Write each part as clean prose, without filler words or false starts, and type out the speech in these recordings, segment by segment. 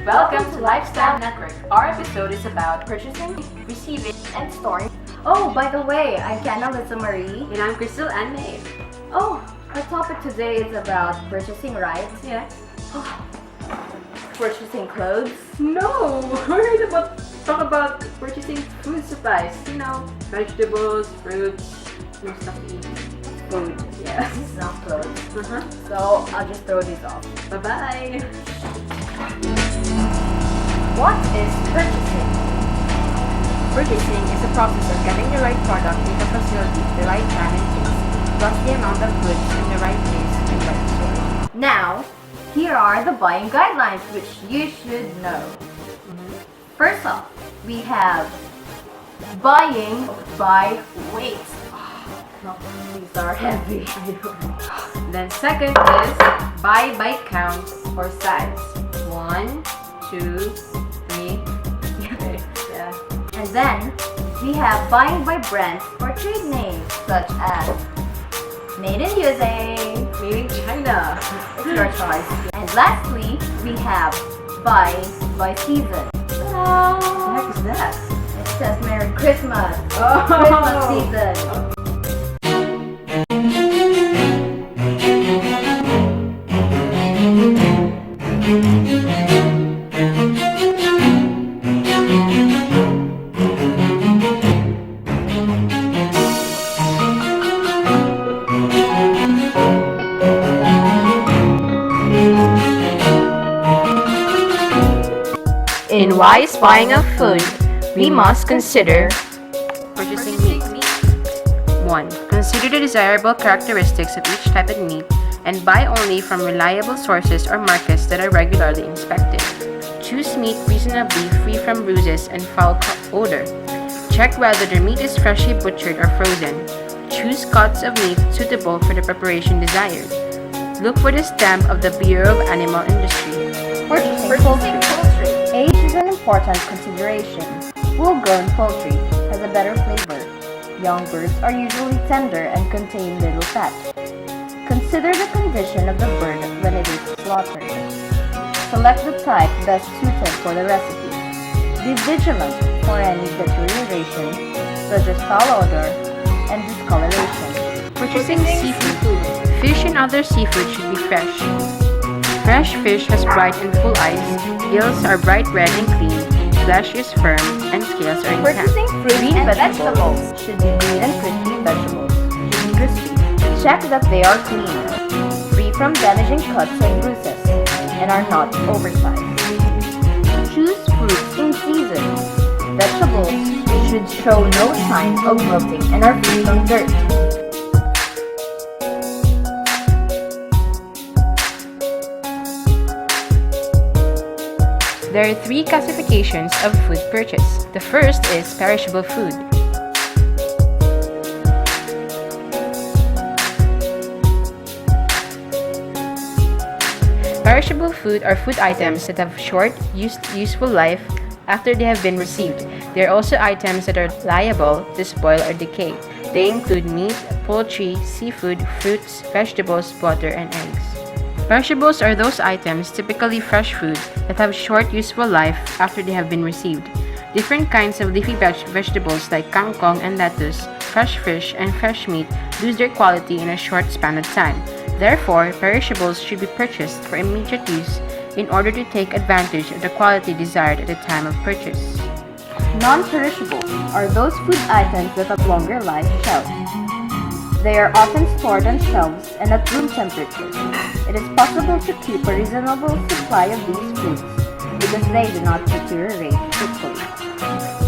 Welcome to Lifestyle Network. Our episode is about purchasing, receiving, and storing. Oh, by the way, I'm Kiana Lisa Marie. And I'm Crystal Ann May. Oh, our topic today is about purchasing, right? Yes. Purchasing clothes? No, we're going to talk about purchasing food supplies. You know, vegetables, fruits, stuff to eat. Food. Yes. Not clothes. So, I'll just throw these off. Bye-bye. What is purchasing? Purchasing is a process of getting the right product in the facility at the right time and place, plus the amount of goods in the right place and right store. Now, here are the buying guidelines which you should know. First off, we have buying by weight. These are heavy. Then second is buy by count or size. 1, 2, 3. Yeah. And then we have buying by brands or trade names such as Made in USA, Made in China. it's your choice. And lastly, we have buying by season. What the heck is that? It says Merry Christmas. Oh. Christmas season. In wise buying of food, we must consider purchasing meat. 1. Consider the desirable characteristics of each type of meat and buy only from reliable sources or markets that are regularly inspected. Choose meat reasonably free from bruises and foul odor. Check whether the meat is freshly butchered or frozen. Choose cuts of meat suitable for the preparation desired. Look for the stamp of the Bureau of Animal Industry. Purchasing poultry. Age is an important consideration. Full-grown poultry has a better flavor. Young birds are usually tender and contain little fat. Consider the condition of the bird when it is slaughtered. Select the type best suited for the recipe. Be vigilant for any deterioration, such as foul odor and discoloration. Purchasing seafood. Fish and other seafood should be fresh. Fresh fish has bright and full eyes, gills are bright red and clean, flesh is firm, and scales are intact. Purchasing fruit and vegetables should be green and crispy vegetables. Should be crispy. Check that they are clean, free from damaging cuts and bruises, and are not oversized. Choose fruits in season. Vegetables should show no signs of wilting and are free from dirt. There are 3 classifications of food purchase. The first is perishable food. Perishable food are food items that have short, useful life after they have been received. They are also items that are liable to spoil or decay. They include meat, poultry, seafood, fruits, vegetables, butter, and eggs. Perishables are those items, typically fresh food, that have short useful life after they have been received. Different kinds of leafy vegetables like kangkong and lettuce, fresh fish, and fresh meat lose their quality in a short span of time. Therefore, perishables should be purchased for immediate use in order to take advantage of the quality desired at the time of purchase. Non-perishables are those food items with a longer life shelf. They are often stored on shelves and at room temperature. It is possible to keep a reasonable supply of these foods because they do not deteriorate quickly.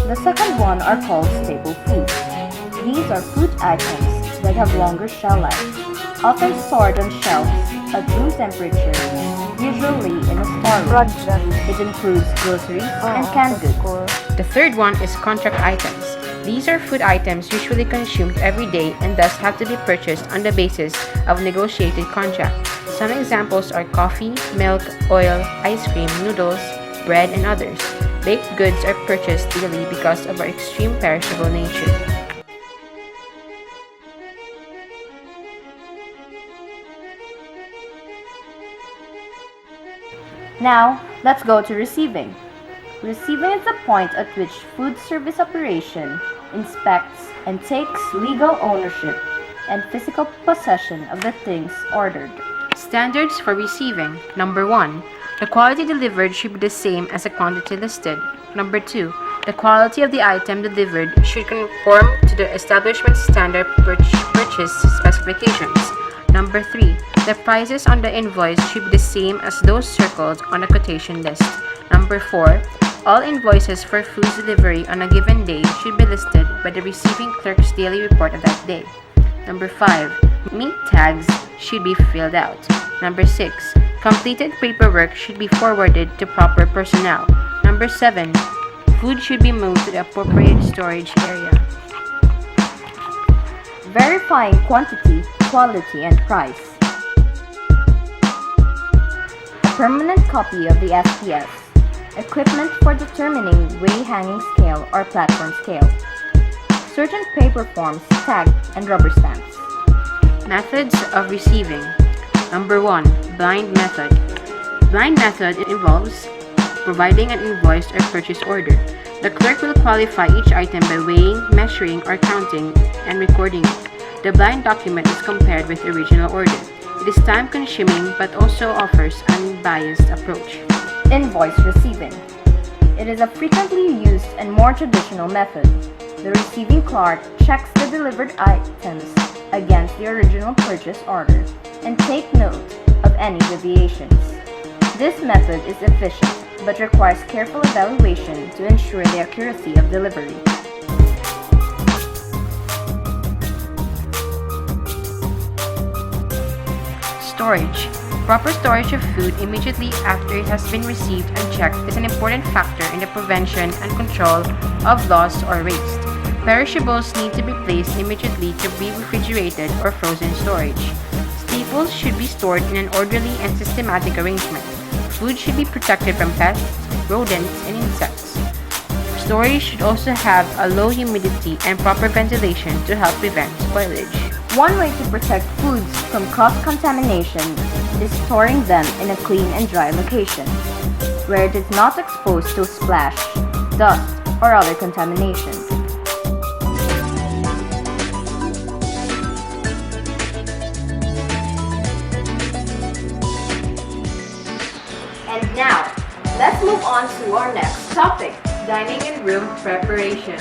The second one are called staple foods. These are food items that have longer shelf life, often stored on shelves at room temperature, usually in a storeroom. It includes groceries and canned goods. The third one is contract items. These are food items usually consumed every day and thus have to be purchased on the basis of negotiated contract. Some examples are coffee, milk, oil, ice cream, noodles, bread, and others. Baked goods are purchased daily because of our extreme perishable nature. Now, let's go to receiving. Receiving is the point at which food service operation inspects and takes legal ownership and physical possession of the things ordered. Standards for receiving. Number 1. The quality delivered should be the same as the quantity listed. Number 2. The quality of the item delivered should conform to the establishment's standard purchase specifications. Number 3. The prices on the invoice should be the same as those circled on the quotation list. Number 4. All invoices for food delivery on a given day should be listed by the receiving clerk's daily report of that day. Number 5. Meat tags should be filled out. Number 6. Completed paperwork should be forwarded to proper personnel. Number 7. Food should be moved to the appropriate storage area. Verifying quantity, quality, and price. A permanent copy of the SPS. Equipment for determining weigh hanging scale or platform scale. Certain paper forms, tag, and rubber stamps. Methods of receiving. Number 1. Blind method. Blind method involves providing an invoice or purchase order. The clerk will qualify each item by weighing, measuring, or counting and recording it. The blind document is compared with the original order. It is time-consuming but also offers an unbiased approach. Invoice receiving. It is a frequently used and more traditional method. The receiving clerk checks the delivered items against the original purchase order and take note of any deviations. This method is efficient but requires careful evaluation to ensure the accuracy of delivery. Storage. Proper storage of food immediately after it has been received and checked is an important factor in the prevention and control of loss or waste. Perishables need to be placed immediately to be refrigerated or frozen storage. Staples should be stored in an orderly and systematic arrangement. Food should be protected from pests, rodents, and insects. Storage should also have a low humidity and proper ventilation to help prevent spoilage. One way to protect foods from cross-contamination is storing them in a clean and dry location, where it is not exposed to splash, dust, or other contamination. And now, let's move on to our next topic, Dining and room preparation.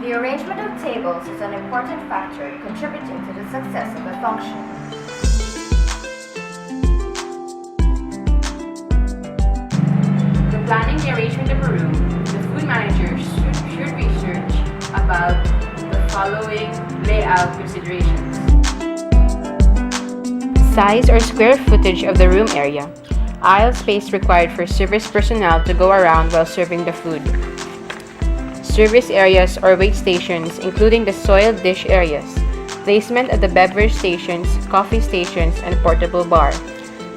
The arrangement of tables is an important factor contributing to the success of a function. When planning the arrangement of a room, the food manager should research about the following layout considerations. Size or square footage of the room area. Aisle space required for service personnel to go around while serving the food. Service areas or wait stations, including the soiled dish areas. Placement at the beverage stations, coffee stations, and portable bar.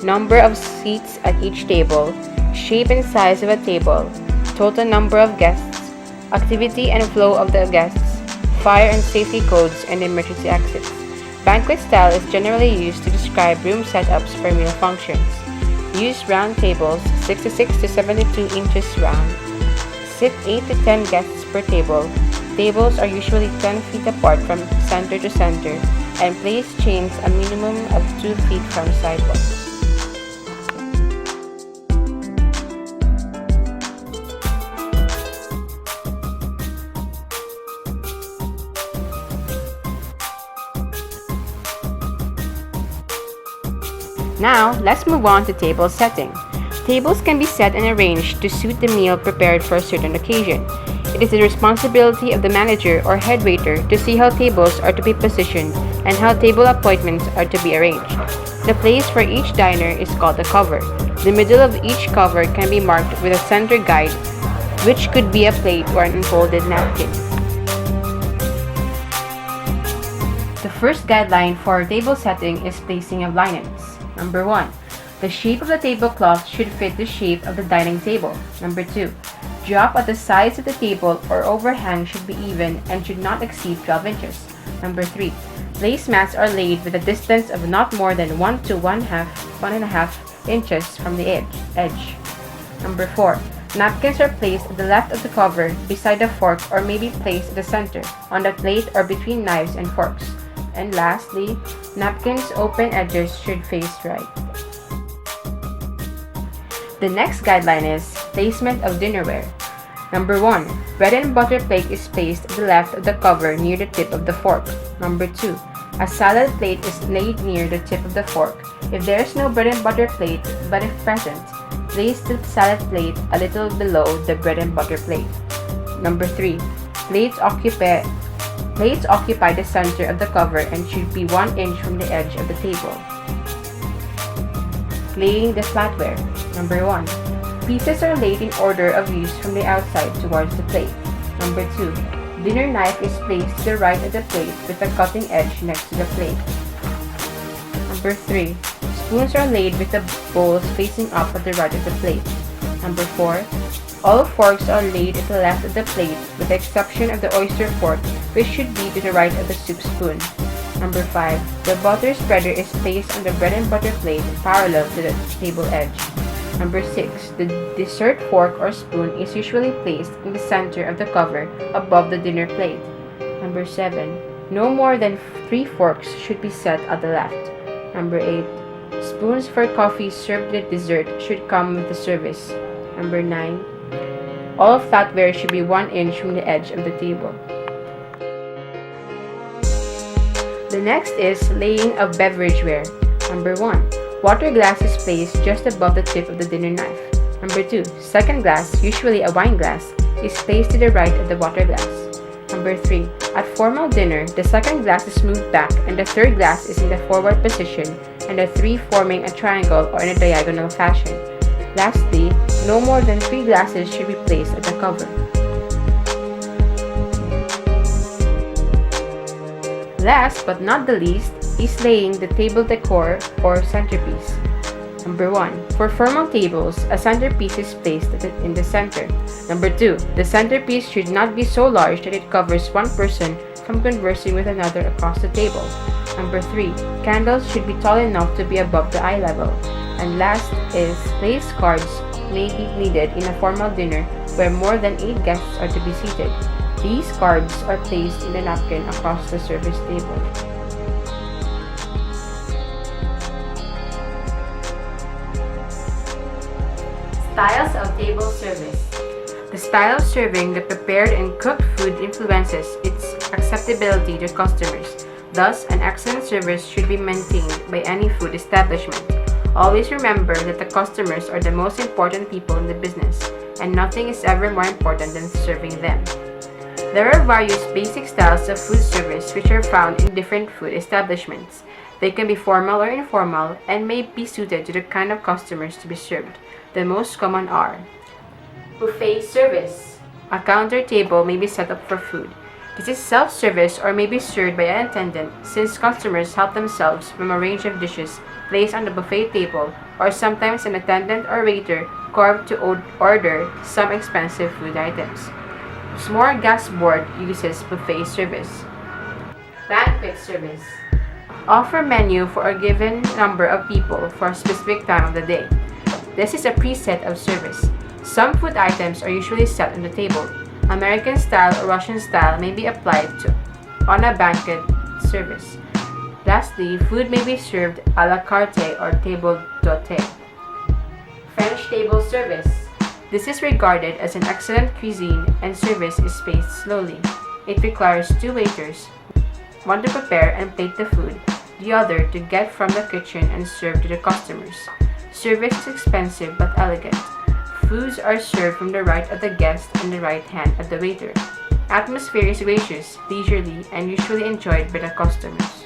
Number of seats at each table. Shape and size of a table. Total number of guests. Activity and flow of the guests. Fire and safety codes and emergency exits. Banquet style is generally used to describe room setups for meal functions. Use round tables, 66 to 72 inches round. Sit 8 to 10 guests per table. Tables are usually 10 feet apart from center to center, and place chains a minimum of 2 feet from sidewalks. Now, let's move on to table setting. Tables can be set and arranged to suit the meal prepared for a certain occasion. It is the responsibility of the manager or head waiter to see how tables are to be positioned and how table appointments are to be arranged. The place for each diner is called a cover. The middle of each cover can be marked with a center guide, which could be a plate or an unfolded napkin. The first guideline for table setting is placing of linens. Number 1. The shape of the tablecloth should fit the shape of the dining table. Number 2. Drop at the sides of the table or overhang should be even and should not exceed 12 inches. Number 3. Placemats are laid with a distance of not more than 1 to 1.5 inches from the edge. Number 4. Napkins are placed at the left of the cover beside the fork or may be placed at the center, on the plate or between knives and forks. And lastly, napkins' open edges should face right. The next guideline is placement of dinnerware. Number 1. Bread and butter plate is placed at the left of the cover near the tip of the fork. Number 2. A salad plate is laid near the tip of the fork. If there is no bread and butter plate, but if present, place the salad plate a little below the bread and butter plate. Number 3. Plates occupy the center of the cover and should be 1 inch from the edge of the table. Laying the flatware. Number 1. Pieces are laid in order of use from the outside towards the plate. Number 2. Dinner knife is placed to the right of the plate with the cutting edge next to the plate. Number 3. Spoons are laid with the bowls facing up at the right of the plate. Number 4. All forks are laid at the left of the plate with the exception of the oyster fork, which should be to the right of the soup spoon. Number 5. The butter spreader is placed on the bread and butter plate parallel to the table edge. Number 6. The dessert fork or spoon is usually placed in the center of the cover above the dinner plate. Number 7. No more than 3 forks should be set at the left. Number 8. Spoons for coffee served with dessert should come with the service. Number 9. All flatware should be 1 inch from the edge of the table. The next is laying of beverage-ware. Number 1. Water glass is placed just above the tip of the dinner knife. Number 2. Second glass, usually a wine glass, is placed to the right of the water glass. Number 3. At formal dinner, the second glass is moved back and the third glass is in the forward position and the 3 forming a triangle or in a diagonal fashion. Lastly, no more than 3 glasses should be placed at the cover. Last but not the least is laying the table decor or centerpiece. Number 1. For formal tables, a centerpiece is placed in the center. Number 2. The centerpiece should not be so large that it covers one person from conversing with another across the table. Number 3. Candles should be tall enough to be above the eye level. And last is place cards may be needed in a formal dinner where more than 8 guests are to be seated. These cards are placed in the napkin across the service table. Styles of table service. The style of serving the prepared and cooked food influences its acceptability to customers. Thus, an excellent service should be maintained by any food establishment. Always remember that the customers are the most important people in the business, and nothing is ever more important than serving them. There are various basic styles of food service which are found in different food establishments. They can be formal or informal and may be suited to the kind of customers to be served. The most common are buffet service. A counter table may be set up for food. This is self-service or may be served by an attendant since customers help themselves from a range of dishes placed on the buffet table, or sometimes an attendant or waiter carved to order some expensive food items. Smorgasbord uses buffet service. Banquet service. Offer menu for a given number of people for a specific time of the day. This is a preset of service. Some food items are usually set on the table. American style or Russian style may be applied on a banquet service. Lastly, food may be served a la carte or table d'hôte. French table service. This is regarded as an excellent cuisine and service is paced slowly. It requires 2 waiters, one to prepare and plate the food, the other to get from the kitchen and serve to the customers. Service is expensive but elegant. Foods are served from the right of the guest and the right hand of the waiter. Atmosphere is gracious, leisurely, and usually enjoyed by the customers.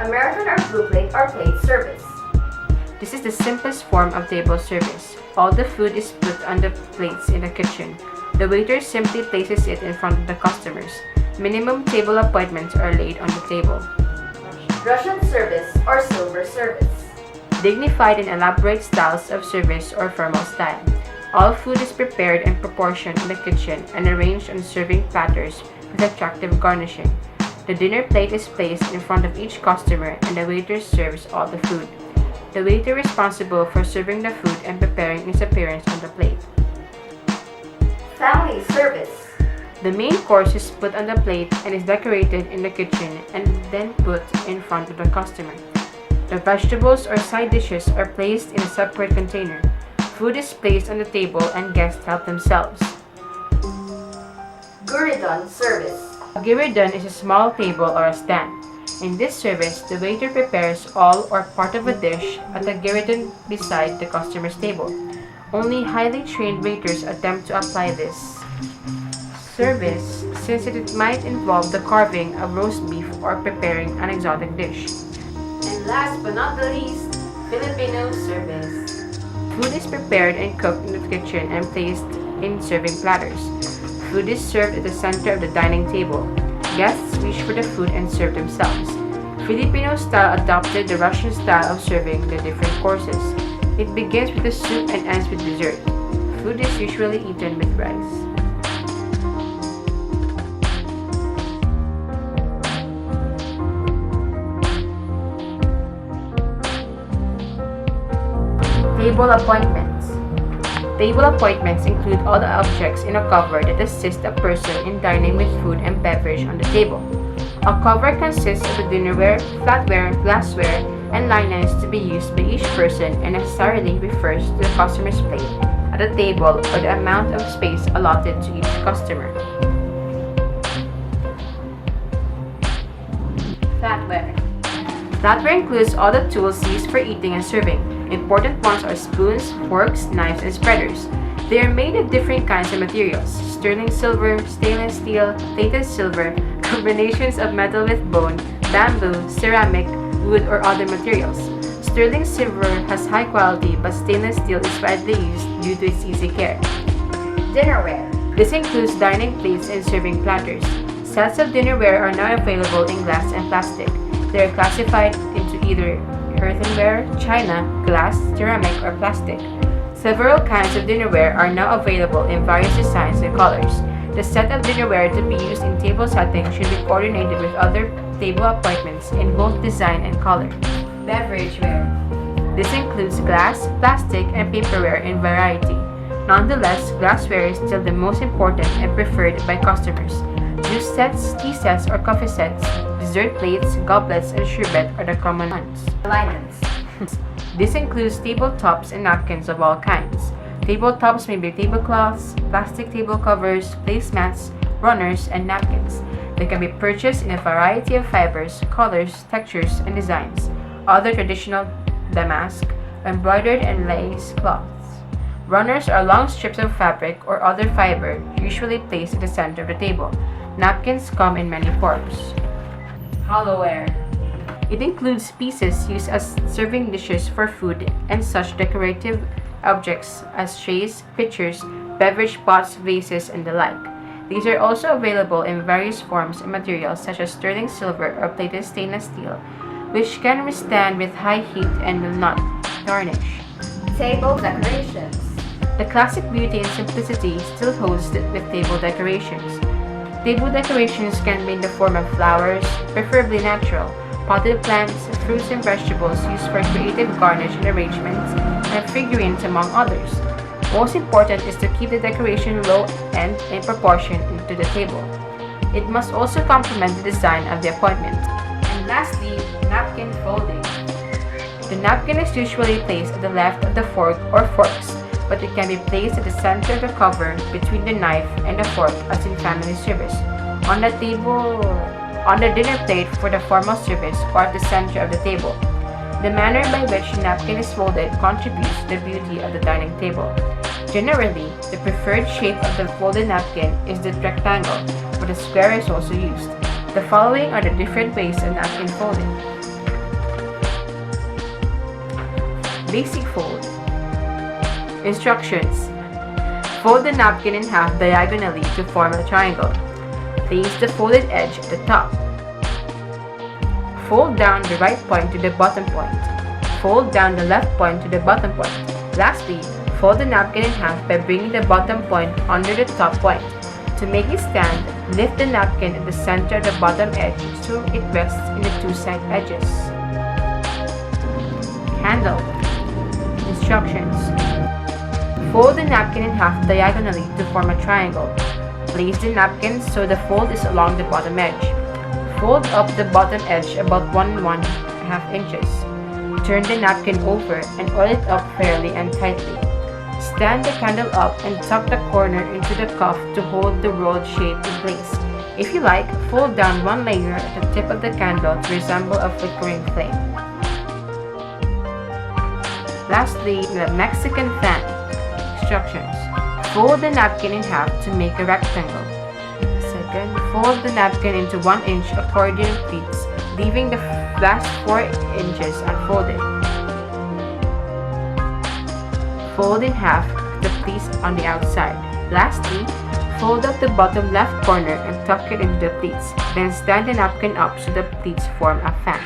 American or blue plate or plate service. This is the simplest form of table service. All the food is put on the plates in the kitchen. The waiter simply places it in front of the customers. Minimum table appointments are laid on the table. Russian service or silver service. Dignified and elaborate styles of service or formal style. All food is prepared and proportioned in the kitchen and arranged on serving platters with attractive garnishing. The dinner plate is placed in front of each customer and the waiter serves all the food. The waiter responsible for serving the food and preparing its appearance on the plate. Family service. The main course is put on the plate and is decorated in the kitchen and then put in front of the customer. The vegetables or side dishes are placed in a separate container. Food is placed on the table and guests help themselves. Guridon service. A guridon is a small table or a stand. In this service, the waiter prepares all or part of a dish at a guridon beside the customer's table. Only highly trained waiters attempt to apply this service since it might involve the carving of roast beef or preparing an exotic dish. And last but not the least, Filipino service. Food is prepared and cooked in the kitchen and placed in serving platters. Food is served at the center of the dining table. Guests reach for the food and serve themselves. Filipino style adopted the Russian style of serving the different courses. It begins with the soup and ends with dessert. Food is usually eaten with rice. Table appointments. Table appointments include all the objects in a cover that assist a person in dining with food and beverage on the table. A cover consists of the dinnerware, flatware, glassware, and linens to be used by each person and necessarily refers to the customer's plate at the table or the amount of space allotted to each customer. Flatware. Flatware includes all the tools used for eating and serving. Important ones are spoons, forks, knives, and spreaders. They are made of different kinds of materials: sterling silver, stainless steel, plated silver, combinations of metal with bone, bamboo, ceramic, wood, or other materials. Sterling silver has high quality, but stainless steel is widely used due to its easy care. Dinnerware. This includes dining plates and serving platters. Sets of dinnerware are now available in glass and plastic. They are classified into either earthenware, china, glass, ceramic, or plastic. Several kinds of dinnerware are now available in various designs and colors. The set of dinnerware to be used in table setting should be coordinated with other table appointments in both design and color. Beverage-ware. This includes glass, plastic, and paperware in variety. Nonetheless, glassware is still the most important and preferred by customers. Juice sets, tea sets, or coffee sets, dessert plates, goblets, and sherbet are the common ones. Linens. This includes tabletops and napkins of all kinds. Tabletops may be tablecloths, plastic table covers, placemats, runners, and napkins. They can be purchased in a variety of fibers, colors, textures, and designs. Other traditional damask, embroidered and lace cloths. Runners are long strips of fabric or other fiber, usually placed at the center of the table. Napkins come in many forms. Hollowware. It includes pieces used as serving dishes for food and such decorative objects as trays, pitchers, beverage pots, vases, and the like. These are also available in various forms and materials such as sterling silver or plated stainless steel, which can withstand with high heat and will not tarnish. Table decorations. The classic beauty and simplicity still holds with table decorations. Table decorations can be in the form of flowers, preferably natural, potted plants, fruits and vegetables used for creative garnish and arrangements, and figurines among others. Most important is to keep the decoration low and in proportion to the table. It must also complement the design of the appointment. And lastly, napkin folding. The napkin is usually placed at the left of the fork or forks, but it can be placed at the center of the cover between the knife and the fork as in family service, on the table, on the dinner plate for the formal service, or at the center of the table. The manner by which the napkin is folded contributes to the beauty of the dining table. Generally, the preferred shape of the folded napkin is the rectangle, but a square is also used. The following are the different ways of napkin folding. Basic fold. Instructions. Fold the napkin in half diagonally to form a triangle. Place the folded edge at the top. Fold down the right point to the bottom point. fold down the left point to the bottom point. Lastly, fold the napkin in half by bringing the bottom point under the top point. To make it stand, lift the napkin at the center of the bottom edge so it rests in the two side edges. Handle. Instructions. Fold the napkin in half diagonally to form a triangle. Place the napkin so the fold is along the bottom edge. Fold up the bottom edge about 1.5 inches. Turn the napkin over and oil it up fairly and tightly. Stand the candle up and tuck the corner into the cuff to hold the rolled shape in place. If you like, fold down one layer at the tip of the candle to resemble a flickering flame. Lastly, the Mexican fan. Instructions. Fold the napkin in half to make a rectangle. Second, fold the napkin into 1 inch accordion pleats, leaving the last 4 inches unfolded. Fold in half the pleats on the outside. Lastly, fold up the bottom left corner and tuck it into the pleats. Then stand the napkin up so the pleats form a fan.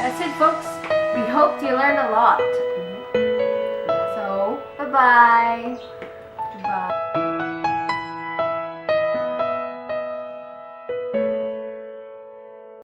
That's it, folks. We hope you learned a lot. So, bye-bye. Bye.